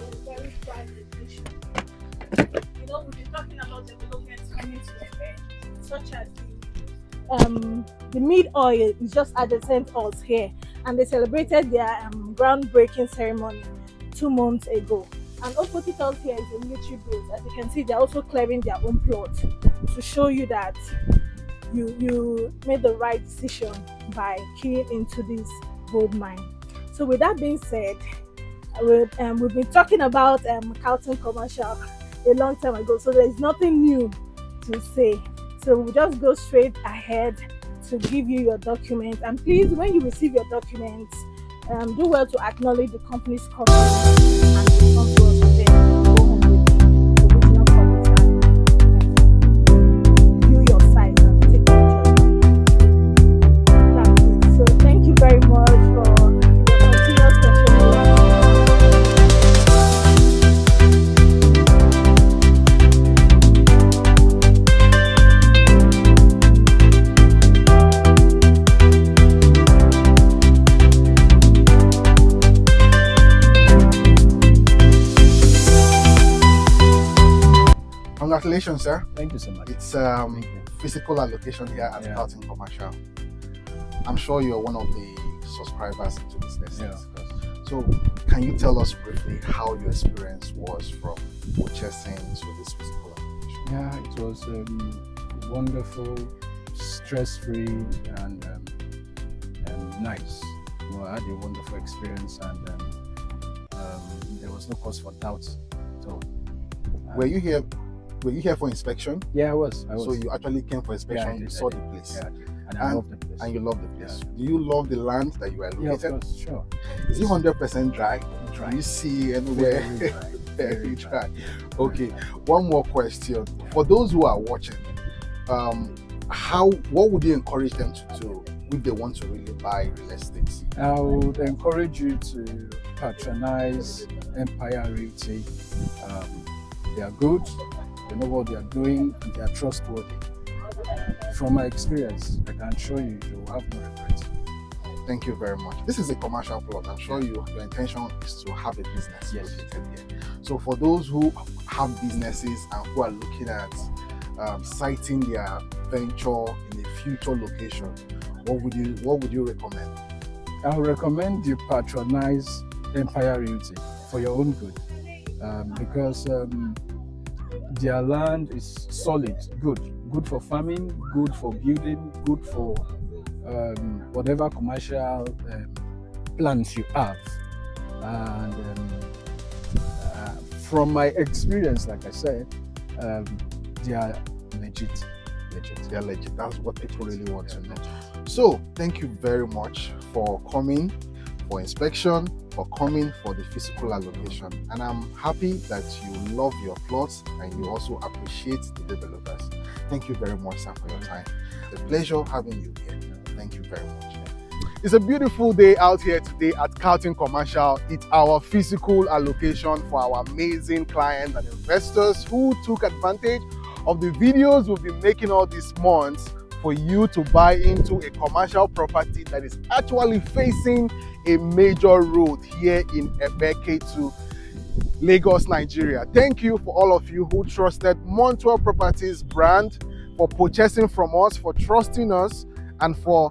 a very prime location. We've been talking about developments coming to Epe, such as the Mid Oil is just adjacent us here, and they celebrated their groundbreaking ceremony 2 months ago. And opposite us here is a military base. As you can see, they're also clearing their own plot to show you that you made the right decision by keying into this gold mine. So with that being said, we've been talking about Carlton Commercial a long time ago, so there's nothing new to say. So we'll just go straight ahead to give you your documents. And please, when you receive your documents, do well to acknowledge the company's copy and respond to us with them. Go home with the original copies and view your site and take pictures. That's it. So thank you very much for your continuous attention. Congratulations, sir. Thank you so much. It's physical allocation here at Carlton Commercial. I'm sure you're one of the subscribers to this lesson. Yeah, of course. So, can you tell us briefly how your experience was from purchasing to this physical allocation? Yeah, it was wonderful, stress-free, and nice. I had a wonderful experience, and there was no cause for doubt at all. Were you here for inspection? Yeah, I was. So you actually came for inspection. Yeah, you saw the place. Yeah, and I love the place. And you love the place. Yeah. Do you love the land that you are located? Yeah, of course, sure. Is it 100% dry? Dry. Do you see anywhere? Very dry. Very dry. Okay. One more question. For those who are watching, what would you encourage them to do if they want to really buy real estate? I would encourage you to patronize Empire Realty. They are good, they know what they are doing, and they are trustworthy. From my experience, I can assure you, you will have no regrets. Thank you very much. This is a commercial plot. I'm sure your intention is to have a business Yes. located here. So for those who have businesses and who are looking at siting their venture in a future location, what would you recommend? I would recommend you patronize Empire Realty for your own good, because their land is solid, good for farming, good for building, good for whatever commercial plans you have. And from my experience, like I said, they are legit. They are legit. That's what people really want to know. So thank you very much for coming for inspection, for coming for the physical allocation, and I'm happy that you love your plots and you also appreciate the developers. Thank you very much, sir, for your time. It's a pleasure having you here. Thank you very much. It's a beautiful day out here today at Carlton Commercial. It's our physical allocation for our amazing clients and investors who took advantage of the videos we've been making all these months for you to buy into a commercial property that is actually facing a major road here in Epe, Ketu, Lagos, Nigeria. Thank you for all of you who trusted Montwell Properties brand, for purchasing from us, for trusting us, and for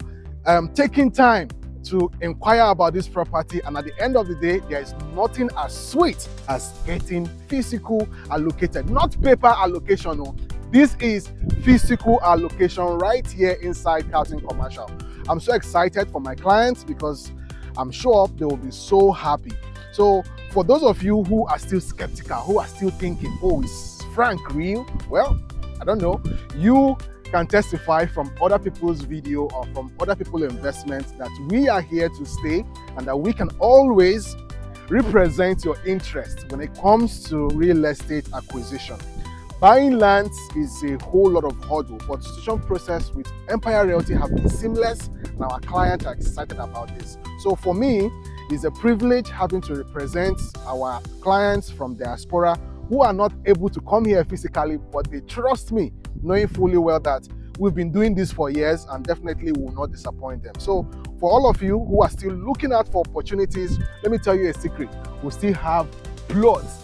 taking time to inquire about this property. And at the end of the day, there is nothing as sweet as getting physical allocated, not paper allocation. No. This is physical allocation right here inside Carlton Commercial. I'm so excited for my clients because I'm sure they will be so happy. So for those of you who are still skeptical, who are still thinking, oh, is Frank real? Well, I don't know. You can testify from other people's video or from other people's investments that we are here to stay and that we can always represent your interest when it comes to real estate acquisition. Buying lands is a whole lot of hurdle, but the decision process with Empire Realty have been seamless and our clients are excited about this. So for me, it's a privilege having to represent our clients from diaspora who are not able to come here physically, but they trust me, knowing fully well that we've been doing this for years and definitely will not disappoint them. So for all of you who are still looking out for opportunities, let me tell you a secret. We still have plots.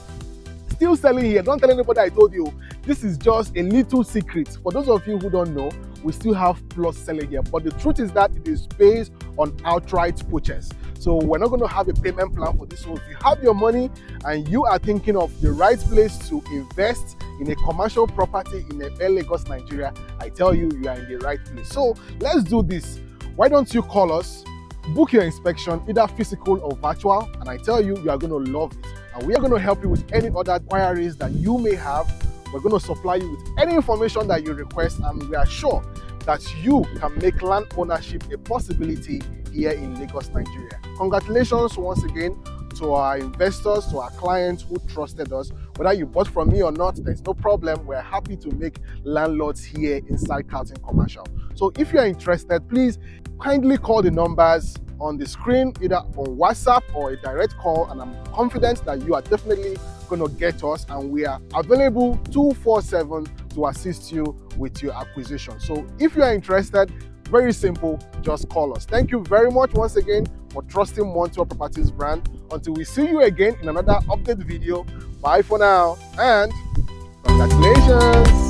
Still selling here. Don't tell anybody I told you. This is just a little secret. For those of you who don't know, we still have plots selling here. But the truth is that it is based on outright purchase. So we're not going to have a payment plan for this. So if you have your money and you are thinking of the right place to invest in a commercial property in Epe Lagos, Nigeria, I tell you, you are in the right place. So let's do this. Why don't you call us, book your inspection, either physical or virtual, and I tell you, you are going to love it. And we are going to help you with any other queries that you may have. We're going to supply you with any information that you request, and we are sure that you can make land ownership a possibility here in Lagos, Nigeria. Congratulations once again to our investors, to our clients who trusted us. Whether you bought from me or not, there's no problem. We're happy to make landlords here inside Carlton Commercial. So if you are interested, please kindly call the numbers on the screen, either on WhatsApp or a direct call, and I'm confident that you are definitely going to get us, and we are available 24/7 to assist you with your acquisition. So if you are interested, very simple, just call us. Thank you very much once again for trusting Montwell Properties brand. Until we see you again in another update video, bye for now and congratulations.